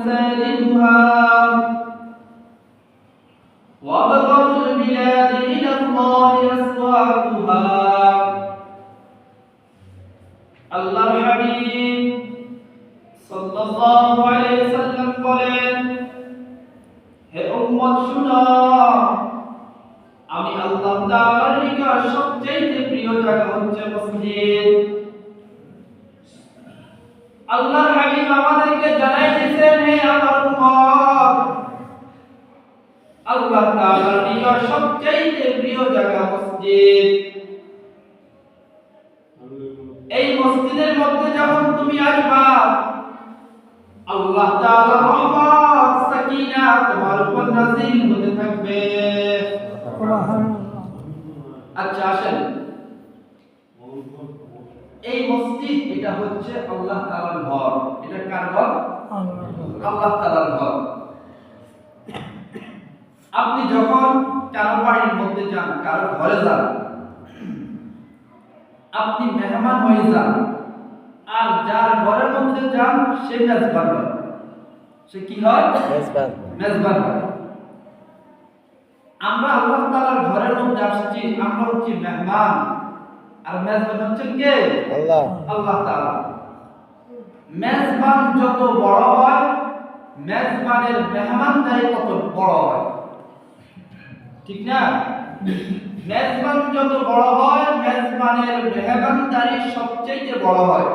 مساجدها وأبغض البلاد إلى الله أسواقها আল্লাহর হাবিব সাল্লাল্লাহু আলাইহি ওয়াসাল্লাম বলেন, হে উম্মত শুনো, আমি আল্লাহ তাআলার নিকট সবচেয়ে প্রিয় জায়গা হচ্ছে মসজিদ। আল্লাহর হাবিব আমাদেরকে জানাই দিয়েছেন, হে আমার উম্মত, আল্লাহ তাআলার নিকট সবচেয়ে প্রিয় জায়গা মসজিদ। এই মসজিদের মধ্যে যখন তুমি আসবা, আল্লাহ তাআলার রহমত সাকিনা তোমার উপর নাযিল হতে থাকবে। আচ্ছা আসেন, এই মসজিদ এটা হচ্ছে আল্লাহ তাআলার ঘর। এটা কার ঘর? আল্লাহ তাআলার ঘর। আপনি যখন কারো বাড়ির মধ্যে যান, কারো ঘরে যান, আপনি মেহমান হয়ে যান, আর যার ঘরের মধ্যে যান সে মেজবান হয়। সে কি হয়? মেজবান হয়। আমরা আল্লাহ তাআলার ঘরের মধ্যে আসছি, আমরা হচ্ছি মেহমান, আর মেজবান হচ্ছেন কে? আল্লাহ তাআলা। মেজবান যত বড় হয়, মেজবানের মেহমানদারি তত বড় হয়, ঠিক না? মেজবান যত বড় হয়, মেজবানের মেহমানদারি সবচেয়ে বড় হয়।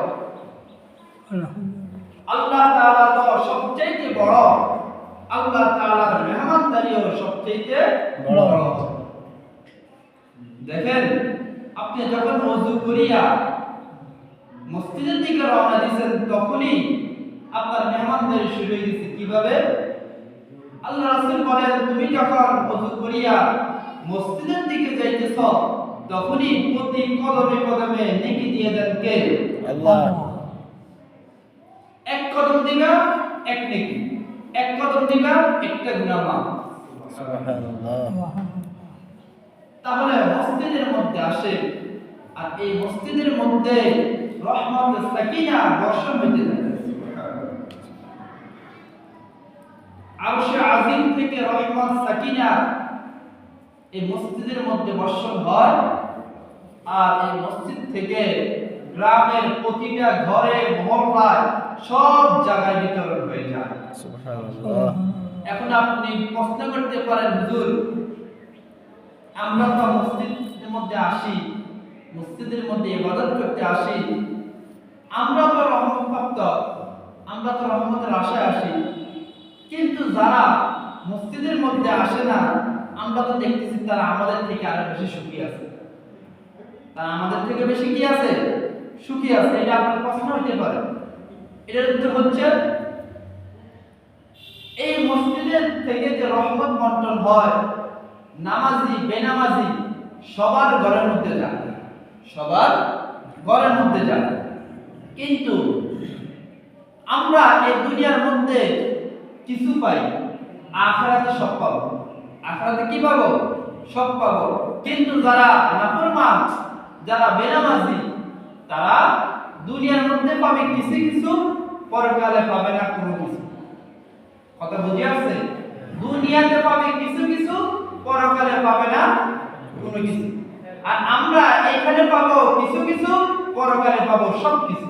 আল্লাহ তাআলা তো সবচেয়ে বড়, আল্লাহ তাআলার মেহমানদারিও সবচেয়ে বড়। দেখেন, আপনি যখন ওযু করিয়া মসজিদের দিকে রওনা দিয়েছেন, তখনই আপনার মেহমানদারি শুরু হয়ে গেছে। কিভাবে? আল্লাহ রাসূল বলেন, তুমি যখন ওযু করিয়া মসজিদের দিকে যাইতেছ, তখনই প্রতি কদমে কদমে নেকি দিয়ে দেন কে? আল্লাহ। এক কদম দিবা এক নেকি, এক কদম দিবা একটা গুনাহ মাফ। সুবহানাল্লাহ। তাহলে মসজিদের মধ্যে আসে, আর এই মসজিদের মধ্যে রহমত সাকিনা বর্ষণ হইতে থাকে। আরশে আজিম থেকে রহমত সাকিনা এই মসজিদের মধ্যে বর্ষণ হয়, আর এই মসজিদ থেকে গ্রামের প্রতিটা ঘরে, মহল্লায়, সব জায়গায় বিতরণ হয়ে যায়। সুবহানাল্লাহ। এখন আপনি প্রশ্ন করতে পারেন, হুজুর, আমরা তো মসজিদের মধ্যে আসি, মসজিদের মধ্যে ইবাদত করতে আসি, আমরা তো রহমতপ্রাপ্ত, আমরা তো রহমতের আশায় আসি, কিন্তু যারা মসজিদের মধ্যে আসে না, আমরা তো দেখতেছি তারা আমাদের থেকে আরো বেশি সুখী আছে। তারা আমাদের থেকে বেশি কি আছে? সুখী আছে। এটা আপনার প্রশ্ন হতে পারে। এটার উত্তর হচ্ছে, এই মসজিদের থেকে যে রহমত বন্টন হয়, নামাজি বেনামাজি সবার ঘরের মধ্যে যায়, সবার ঘরের মধ্যে যায়। কিন্তু আমরা এই দুনিয়ার মধ্যে কিছু পাই, আখিরাতে সব পাবো। আখিরাতে কি পাবো? সব পাবো। কিন্তু যারা নাফরমান, যারা বেনামাজি, তারা দুনিয়ার মধ্যে পাবে কিছু কিছু, পরকালে পাবে না কোনো কিছু। কথা বুঝে আসছে? দুনিয়াতে পাবে কিছু কিছু, পরকালে পাবে না কোনো কিছু। আর আমরা এখানে পাবো কিছু কিছু, পরকালে পাবো সব কিছু।